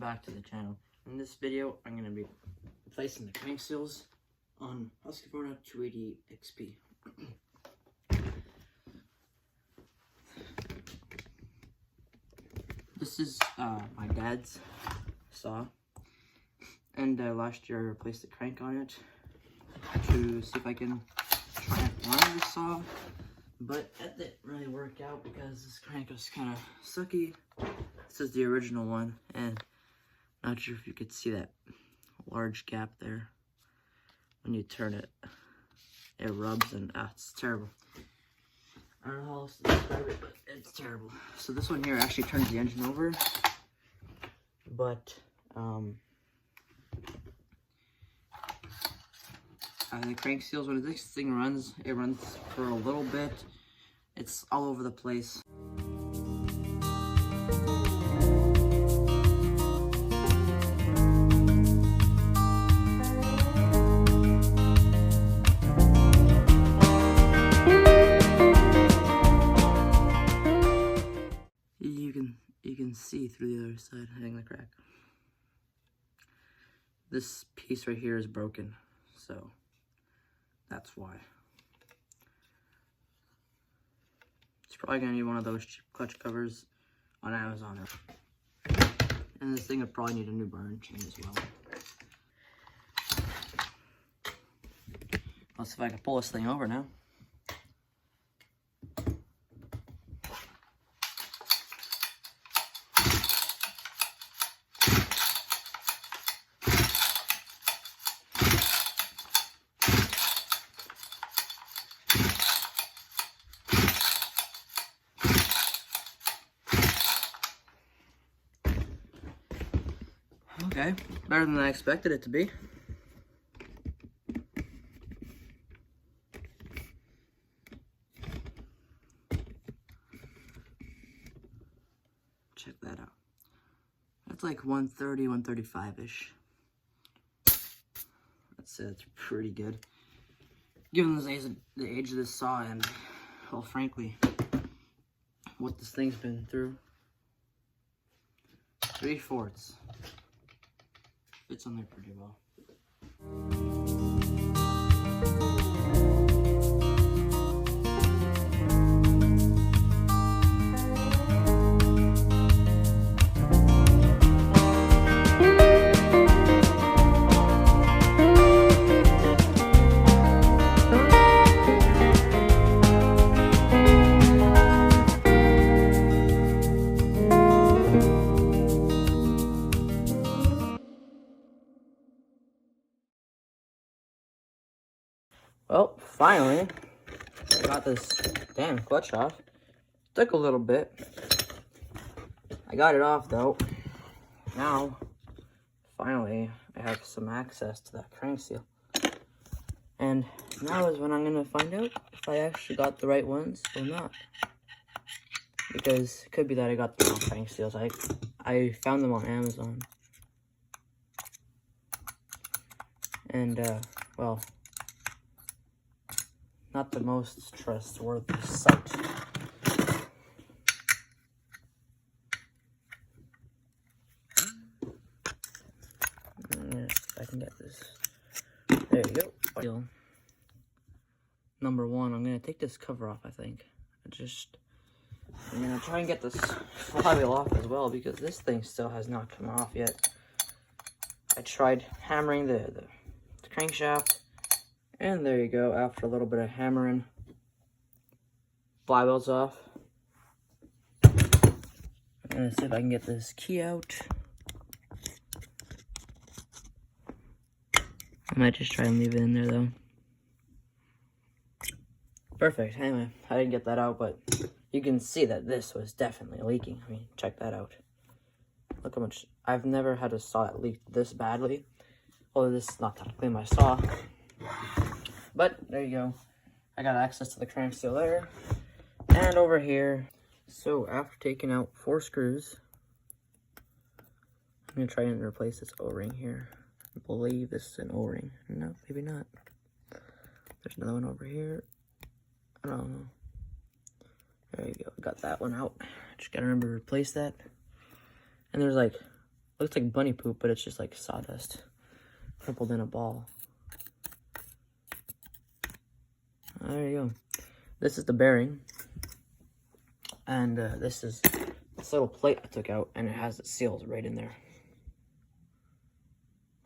back to the channel. In this video, I'm going to be replacing the crank seals on Husqvarna 288 XP. This is my dad's saw, and last year I replaced the crank on it to see if I can try and run the saw, but that didn't really work out because this crank was kind of sucky. This is the original one, and not sure if you could see that large gap there. When you turn it, it rubs, and it's terrible. I don't know how else to describe it, but it's terrible. So this one here actually turns the engine over, but the crank seals, when this thing runs, it runs for a little bit. It's all over the place. You can see through the other side, hitting the crack. This piece right here is broken, so that's why. It's probably gonna need one of those cheap clutch covers on Amazon. And this thing would probably need a new burn chain as well. Let's see if I can pull this thing over now. Okay, better than I expected it to be. Check that out. That's like 130, 135-ish. That's pretty good. Given the age of this saw and, well, frankly, what this thing's been through. 3/4. Fits on there pretty well. Well, finally, I got this damn clutch off. Took a little bit. I got it off though. Now, finally, I have some access to that crank seal. And now is when I'm gonna find out if I actually got the right ones or not. Because it could be that I got the wrong crank seals. I found them on Amazon. And, well, not the most trustworthy site. If I can get this. There you go. Number one, I'm gonna take this cover off, I think. I'm gonna try and get this flywheel off as well, because this thing still has not come off yet. I tried hammering the crankshaft. And there you go, after a little bit of hammering, flywheel's off. I'm gonna see if I can get this key out. I might just try and leave it in there though. Perfect, anyway, I didn't get that out, but you can see that this was definitely leaking. I mean, check that out. Look how much, I've never had a saw that leaked this badly. Although this is not technically my saw. But there you go. I got access to the crank seal there. And over here. So after taking out 4 screws, I'm going to try and replace this O-ring here. I believe this is an O-ring. No, maybe not. There's another one over here. I don't know. There you go. Got that one out. Just got to remember to replace that. And there's like Looks like bunny poop, but it's just like sawdust crumpled in a ball. There you go. This is the bearing, and this is this little plate I took out, and it has the seals right in there.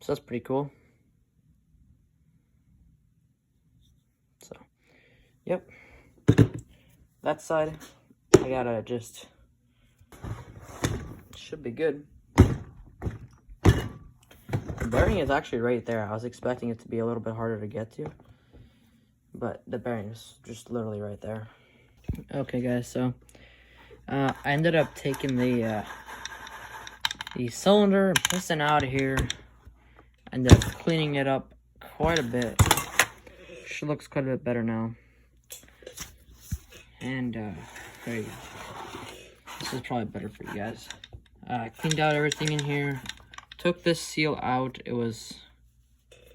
So that's pretty cool. So, yep. That side, I gotta just, should be good. The bearing is actually right there. I was expecting it to be a little bit harder to get to, but the bearing is just literally right there. Okay guys, so I ended up taking the cylinder and piston out of here. Ended up cleaning it up quite a bit. She looks quite a bit better now. And there you go. This is probably better for you guys. Cleaned out everything in here. Took this seal out. It was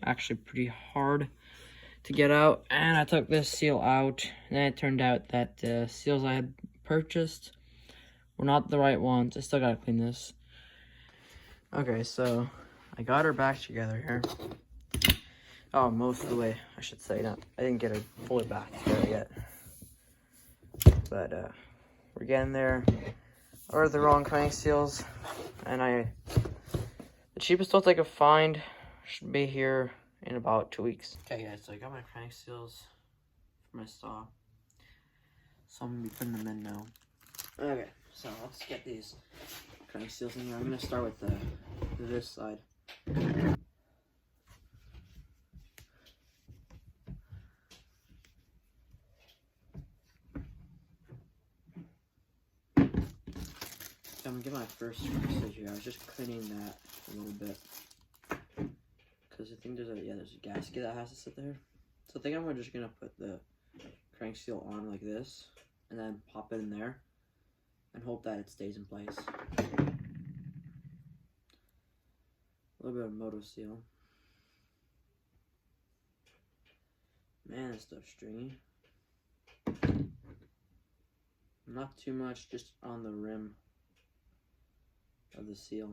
actually pretty hard to get out. And I took this seal out. And then it turned out that the seals I had purchased were not the right ones. I still gotta clean this. Okay, so I got her back together here. Oh, most of the way, I should say. Not, I didn't get her fully back together yet. But we're getting there. Ordered the wrong crank seals, and the cheapest ones I could find should be here in about 2 weeks. Okay guys, so I got my crank seals for my saw, so I'm gonna be putting them in now. Okay, so let's get these crank seals in here. I'm gonna start with this side. I'm gonna get my first screw here. I was just cleaning that a little bit because I think there's a gasket that has to sit there. So I think I'm just gonna put the crank seal on like this and then pop it in there and hope that it stays in place. A little bit of moto seal. Man, this stuff's stringy. Not too much, just on the rim of the seal.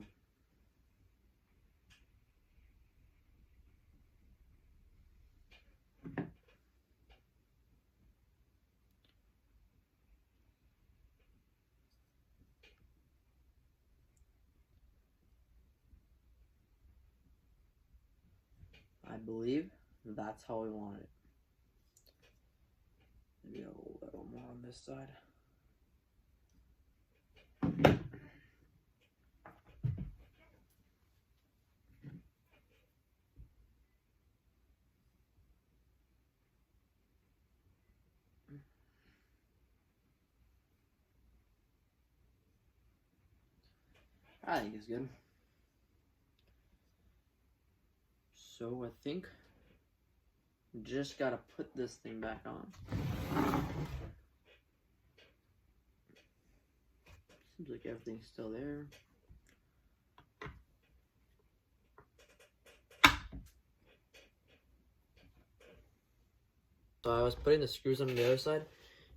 I believe that's how we want it. Maybe a little more on this side. I think it's good. So I think just gotta put this thing back on. Seems like everything's still there. So I was putting the screws on the other side,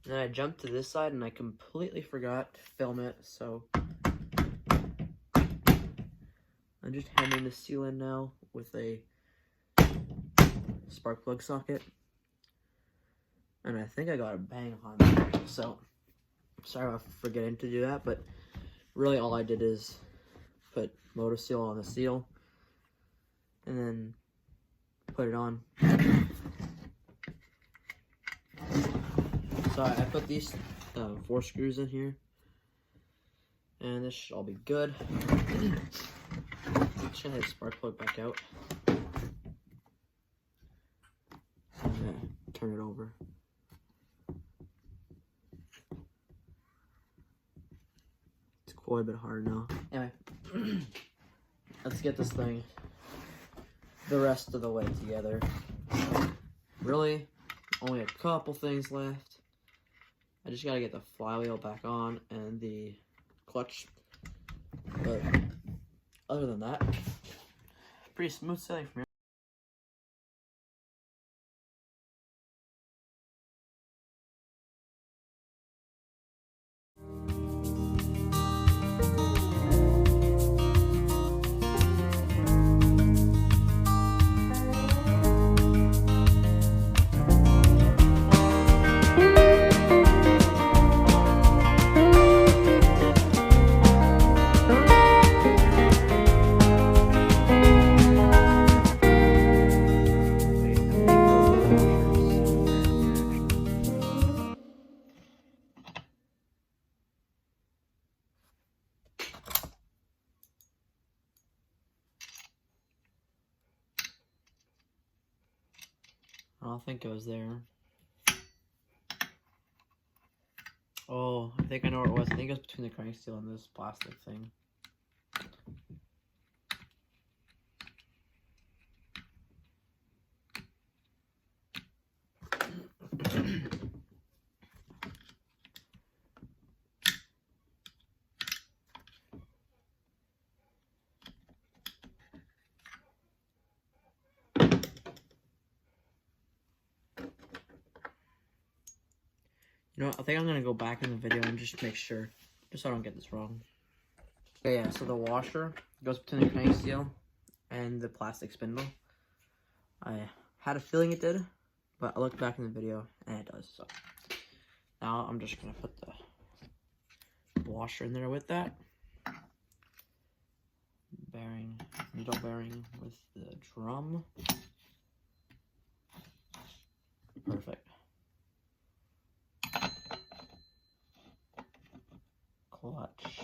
and then I jumped to this side and I completely forgot to film it, so I'm just hammering the seal in now with a spark plug socket. And I think I got a bang on there. So sorry about forgetting to do that, but really all I did is put motor seal on the seal and then put it on. So I put these 4 screws in here, and this should all be good. Just gonna hit the spark plug back out. I'm gonna turn it over. It's quite a bit hard now. Anyway, let's get this thing the rest of the way together. Really, only a couple things left. I just gotta get the flywheel back on and the clutch. But other than that, pretty smooth sailing from here. don't think it was there. Oh, I think I know where it was. I think it was between the crank steel and this plastic thing. You know what, I think I'm going to go back in the video and just make sure, just so I don't get this wrong. Okay, yeah, so the washer goes between the crank steel and the plastic spindle. I had a feeling it did, but I looked back in the video and it does. So now I'm just going to put the washer in there with that. Bearing, needle bearing with the drum. Perfect. Clutch.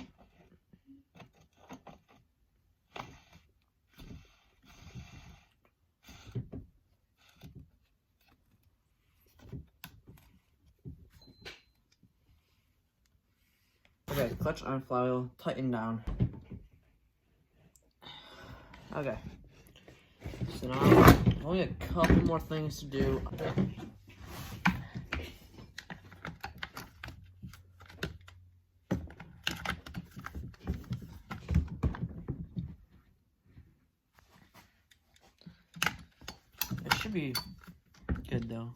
Okay, clutch on flywheel, tighten down. Okay. So now, only a couple more things to do. It should be good though.